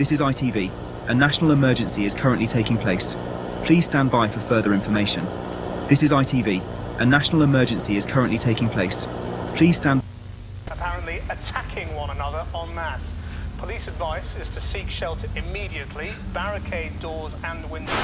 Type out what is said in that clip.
This is ITV. A national emergency is currently taking place. Please stand by for further information. This is ITV. A national emergency is currently taking place. Please stand. Apparently attacking one another en masse. Police advice is to seek shelter immediately, barricade doors and windows.